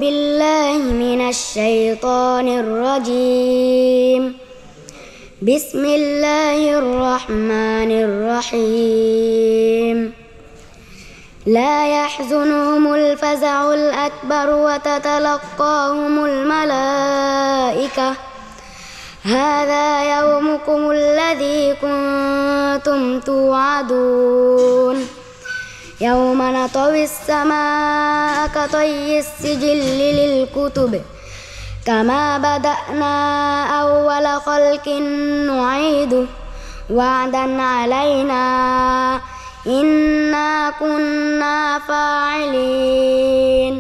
بالله من الشيطان الرجيم بسم الله الرحمن الرحيم لا يحزنهم الفزع الأكبر وتتلقاهم الملائكة هذا يومكم الذي كنتم توعدون يوم نطوي السماء كطي السجل للكتب كما بدأنا أول خلق نعيده وعدا علينا إنا كنا فاعلين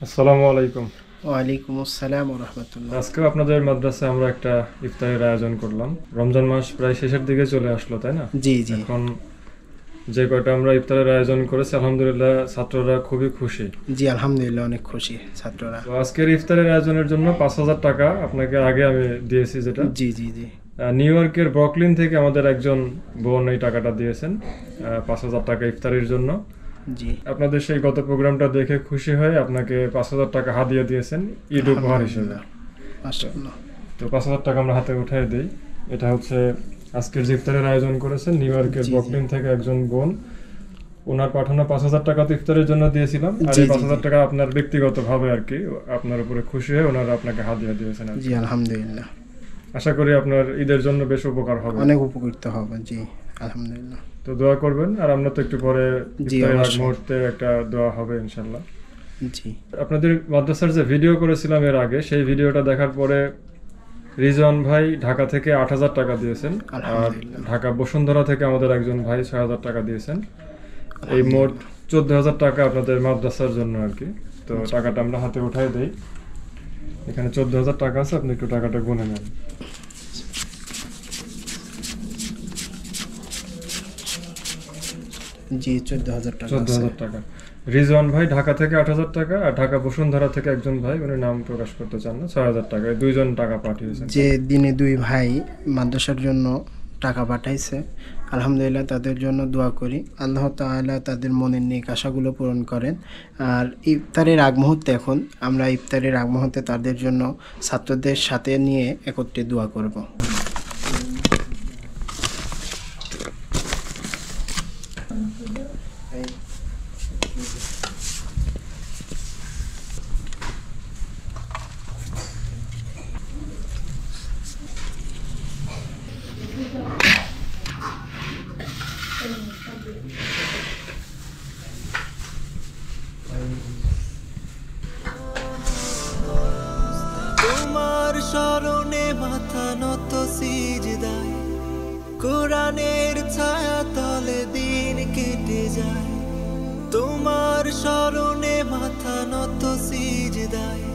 السلام عليكم ওয়ালাইকুম আসসালাম ওয়া রাহমাতুল্লাহ। আজকে আপনাদের মাদ্রাসায় আমরা একটা ইফতারের আয়োজন করলাম। রমজান মাস প্রায় শেষের দিকে চলে আসলো, তাই না? জি জি। এখন যে কয়টা আমরা ইফতারের আয়োজন করেছি আলহামদুলিল্লাহ ছাত্ররা খুবই খুশি। জি আলহামদুলিল্লাহ অনেক খুশি ছাত্ররা। তো আজকের ইফতারের আয়োজনের জন্য 5000 টাকা আপনাকে আগে আমি দিয়েছি, যেটা জি জি জি নিউ ইয়র্কের ব্রুকলিন থেকে আমাদের একজন বোন এই টাকাটা দিয়েছেন 5000 টাকা ইফতারের জন্য। জি আপনাদের সেই গত প্রোগ্রামটা দেখে খুশি হয়ে আপনাকে 5000 টাকা হাদিয়া দিয়েছেন ঈদ উপহার হিসেবে। মাশাআল্লাহ। তো 5000 টাকা আমরা হাতে উঠিয়ে দেই। এটা হচ্ছে আজকের যে ইফতারের আয়োজন করেছেন নিউ ইয়র্কের ব্রুকলিন থেকে একজন বোন, ওনার পাঠানো 5000 টাকা তো ইফতারের জন্য দিয়েছিলাম, আর এই 5000 টাকা আপনার ব্যক্তিগতভাবে আর কি আপনার উপরে খুশি হয়ে ওনারা আপনাকে হাদিয়া দিয়েছেন। জি আলহামদুলিল্লাহ। আশা করি আপনার ঈদের জন্য বেশ উপকার হবে, অনেক উপকৃত হবে। জি আলহামদুলিল্লাহ। তো দোয়া করবেন, আর আমরা তো একটু পরে ইফতারের আগ মুহূর্তে একটা দোয়া হবে ইনশাআল্লাহ। জি আপনাদের মাদ্রাসার যে ভিডিও করেছিলাম এর আগে, সেই ভিডিওটা দেখার পরে রিজওয়ান ভাই ঢাকা থেকে 8000 টাকা দিয়েছেন, আর ঢাকা বসুন্ধরা থেকে আমাদের একজন ভাই 6000 টাকা দিয়েছেন। এই মোট 14000 টাকা আপনাদের মাদ্রাসার জন্য আর কি। তো টাকাটা আমরা হাতে উঠাই দেই। এখানে 14000 টাকা আছে, আপনি একটু টাকাটা গুনে নেন। জি 14000 টাকা। 14000 টাকা। রিজওয়ান ভাই ঢাকা থেকে 8000 টাকা, আর ঢাকা বসুন্ধরা থেকে একজন ভাই, উনি নাম প্রকাশ করতে চান না, 6000 টাকা। এই দুইজন টাকা পাঠিয়েছেন। যে দিনে দুই ভাই মাদ্রাসার জন্য টাকা পাঠাইছে, আলহামদুলিল্লাহ তাদের জন্য দোয়া করি আল্লাহ তাআলা তাদের মনের নেক আশাগুলো পূরণ করেন। আর ইফতারের আগ মুহূর্তে এখন আমরা ইফতারের আগ মুহূর্তে তাদের জন্য ছাত্রদের সাথে নিয়ে একত্রে দোয়া করব। তোমার শরণে মাথা নত সিজদায়, কোরআনের ছায়া তলে দিন কেটে যায়। তোমার শরণে মাথা নত সিজদায়,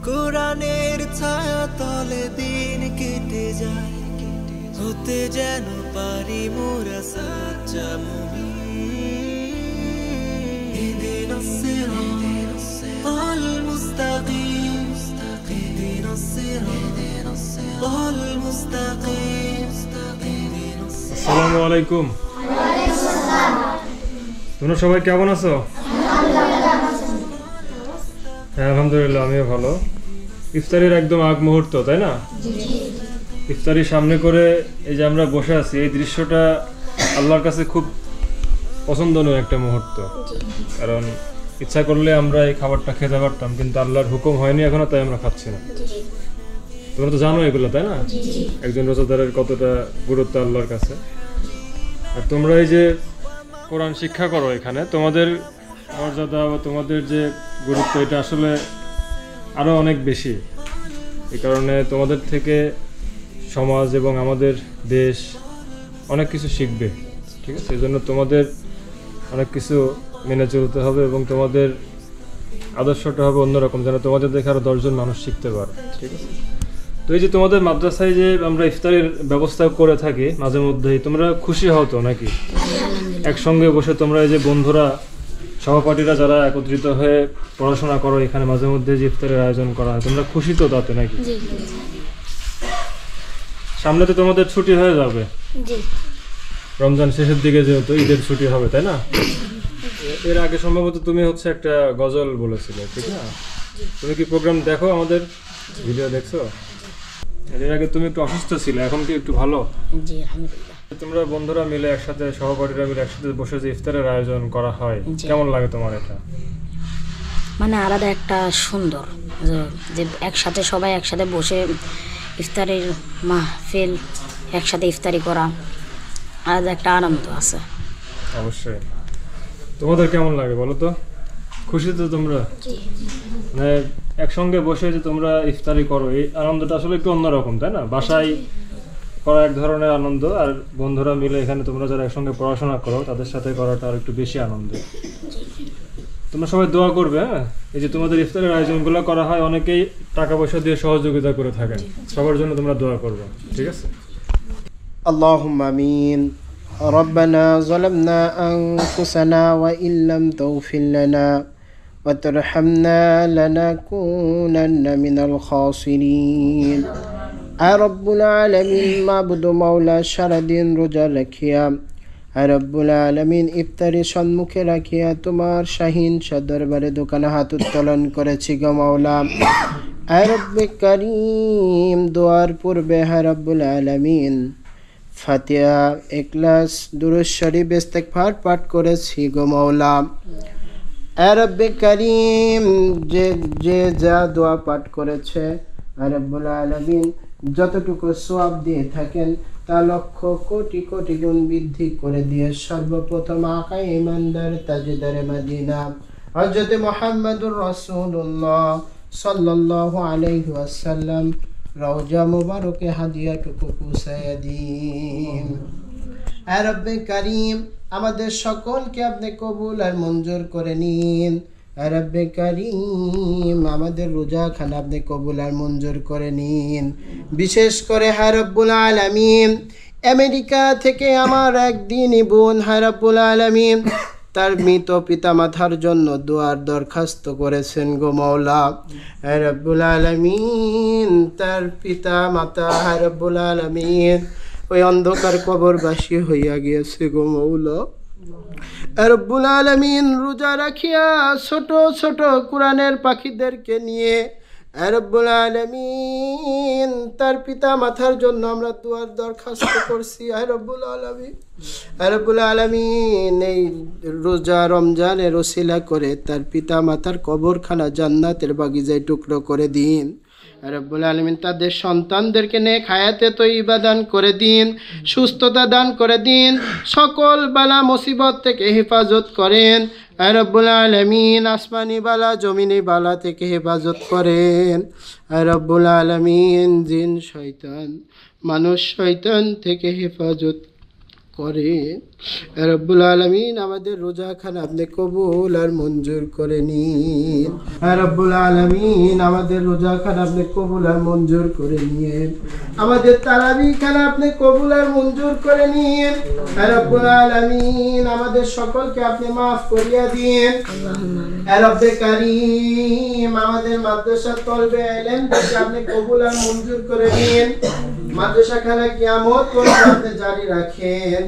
কোরআনের ছায়া তলে দিন কেটে যায়। হতে যেন পারি মোরা সাচ্চা মুমিন। ইহদিনাস সিরাতাল মুস্তাকিম, ইহদিনাস সিরাতাল মুস্তাকিম। আসসালামু আলাইকুম। তোমরা সবাই কেমন আছো? হ্যাঁ আলহামদুলিল্লাহ, আমিও ভালো। ইফতারের একদম আগ মুহূর্ত, তাই না? ইফতারি সামনে করে এই যে আমরা বসে আছি, এই দৃশ্যটা আল্লাহর কাছে খুব পছন্দনীয় একটা মুহূর্ত। কারণ ইচ্ছা করলে আমরা এই খাবারটা খেতে পারতাম, কিন্তু আল্লাহর হুকুম হয়নি এখনো, তাই আমরা খাচ্ছি না। তোমরা তো জানো এগুলো, তাই না? একজন রোজাদারের কতটা গুরুত্ব আল্লাহর কাছে। আর তোমরা এই যে কোরআন শিক্ষা করো এখানে, তোমাদের মর্যাদা বা তোমাদের যে গুরুত্ব এটা আসলে আরো অনেক বেশি। এই কারণে তোমাদের থেকে সমাজ এবং আমাদের দেশ অনেক কিছু শিখবে, ঠিক আছে? এই জন্য তোমাদের অনেক কিছু মেনে চলতে হবে, এবং তোমাদের আদর্শটা হবে অন্যরকম, যেন তোমাদের দেখে আরো 10 জন মানুষ শিখতে পারে, ঠিক আছে? তো এই যে তোমাদের মাদ্রাসায় যে আমরা ইফতারের ব্যবস্থা করে থাকি মাঝে মধ্যেই, তোমরা খুশি হও তো নাকি? একসঙ্গে বসে তোমরা এই যে বন্ধুরা সহপাঠীরা যারা একত্রিত হয়ে পড়াশোনা করো, এখানে মাঝে মধ্যে যে ইফতারের আয়োজন করা হয়, তোমরা খুশি তো তাতে নাকি? সামনে তো তোমাদের ছুটি হয়ে যাবে, রমজান শেষের দিকে যেহেতু ঈদের ছুটি হবে, তাই না? এর আগে সম্ভবত তুমি হচ্ছে একটা গজল বলেছিলে, ঠিক না? তুমি কি প্রোগ্রাম দেখো, আমাদের ভিডিও দেখছো? এর আগে তুমি একটু অসুস্থ ছিলে, এখন কি একটু ভালো? জি আলহামদুলিল্লাহ। তোমরা বন্ধুরা মিলে একসাথে, সহপাঠীরা মিলে একসাথে বসে যে ইফতারের আয়োজন করা হয়, কেমন লাগে তোমার এটা? মানে আলাদা একটা সুন্দর যে একসাথে সবাই একসাথে বসে ইফতারের মাহফিল, একসাথে ইফতারি করা, আলাদা একটা আনন্দ আছে। অবশ্যই। তোমাদের কেমন লাগে বলো তো? খুশি তো তোমরা? মানে একসঙ্গে বসে যে তোমরা ইফতারি করো, এই আনন্দটা আসলে একটু অন্যরকম, তাই না? বাসায় করা এক ধরনের আনন্দ, আর বন্ধুরা মিলে এখানে তোমরা যারা একসঙ্গে পড়াশোনা করো তাদের সাথে করাটা আর একটু বেশি আনন্দ। তোমরা সবাই দোয়া করবে। হ্যাঁ, এই যে তোমাদের ইফতারের আয়োজনগুলো করা হয়, অনেকেই টাকা পয়সা দিয়ে সহযোগিতা করে থাকেন, সবার জন্য তোমরা দোয়া করবে, ঠিক আছে? اللهم آمين. ربنا ظلمنا أنفسنا وإن لم تغفر لنا وترحمنا لنكونن من الخاسرين. رب العالمين معبود مولا شردين رجا رখিয়া, রব্বুল আলামিন ইফতারি সম্মুখে রাখিয়া তোমার শাহীন দরবারে দোকানে হাত উত্তোলন করেছি গো মাওলা। রব্বে কারীম, দোয়ার পূর্বে রব্বুল আলামিন ফাতিহা, ইখলাস, দুরূদ শরীফ, ইস্তিগফার পাঠ করেছি গো মাওলা। রব্বে কারীম, যে যা দোয়া পাঠ করেছে রব্বুল আলামিন যতটুকু সওয়াব দিয়ে থাকেন তা লক্ষ কোটি কোটি গুণ বৃদ্ধি করে দিয়ে সর্বপ্রথম আকা ইমানদার তাজদারে মদিনা হযরত মুহাম্মদুর রাসূলুল্লাহ সাল্লাল্লাহু আলাইহি ওয়াসাল্লাম রওজা মুবারকে হাদিয়াটুকু পৌঁছায়া দিন। রব্বে কারীম, আমাদের সকলকে আপনি কবুল আর মঞ্জুর করে নিন। রব্বে কারীম, আমাদের রোজাখানা আপনি কবুল আর মঞ্জুর করে নিন। বিশেষ করে রব্বুল আলামিন, আমেরিকা থেকে আমার একদিনই বোন রব্বুল আলামিন তার মৃত পিতা মাতার জন্য দোয়ার দরখাস্ত করেছেন গো মাওলা। রব্বুল আলামিন, তার পিতা মাতা রব্বুল আলামিন ওই অন্ধকার কবরবাসী হইয়া গিয়েছে গো মাওলা। রব্বুল আলামিন রোজা রাখিয়া ছোট ছোট কোরআনের পাখিদেরকে নিয়ে রব্বুল আলামিন তার পিতা মাতার জন্য আমরা দোয়ার দরখাস্ত করছি। রব্বুল আলামিন এই রোজা রমজানের ওসিলা করে তার পিতা মাতার কবরখানা জান্নাতের বাগিচায় টুকরো করে দিন। রব্বুল আলামিন তাদের সন্তানদেরকে নেক হায়াতে তয়্যিবা দান করে দিন, সুস্থতা দান করে দিন, সকল বালা মুসিবত থেকে হেফাজত করেন। রব্বুল আলামিন আসমানি বালা জমিনি বালা থেকে হেফাজত করেন। রব্বুল আলামিন জিন শয়তান মানুষ শয়তান থেকে হেফাজত করেন। রব্বুল আলামিন আমাদের রোজাখানা আপনি কবুল আর মঞ্জুর করে নিন। রব্বুল আলামিন আমাদের রোজাখানা আপনি কবুল আর মঞ্জুর করে নিন। আমাদের তারাবি খানা আপনি কবুল আর মঞ্জুর করে নিন। রব্বুল আলামিন আমাদের সকলকে আপনি মাফ করিয়া দিন। রব্বে কারীম, আমাদের মাদ্রাসার তলবে ইলম থেকে আপনি কবুল আর মঞ্জুর করে নিন। মাদ্রাসা খানা কিয়ামত পর্যন্ত আপনি জারি রাখেন।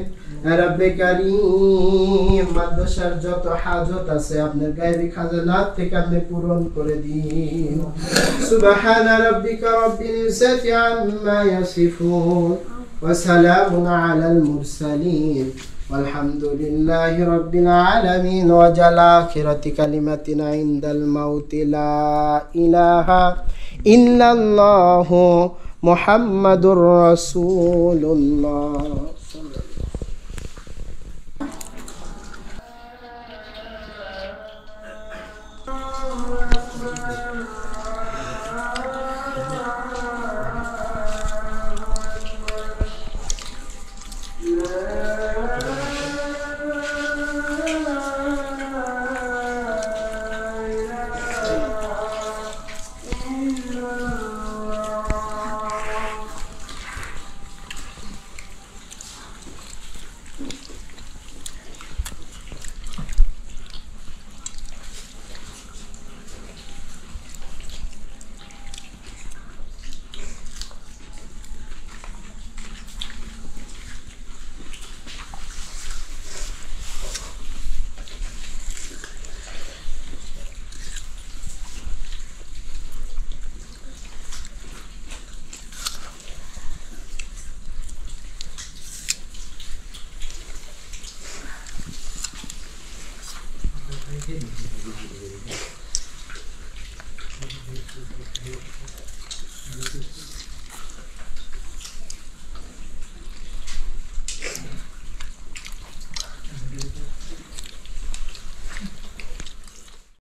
রব্বে কারীম, মাদ্রাসার যত হাজত আছে আপনার গায়বী খাজানাত থেকে আপনি পূরণ করে দিন। সুবহানা রাব্বিকা রাব্বিল ইজ্জাতি আম্মা ইয়াসিফুন ওয়া সালামুন আলাল মুরসালিন ওয়ালহামদুলিল্লাহি রাব্বিল আলামিন। ওয়া জাল আখিরাতি কালিমাতিনা ইনদাল মাউতি লা ইলাহা ইল্লাল্লাহু মুহাম্মাদুর রাসূলুল্লাহ।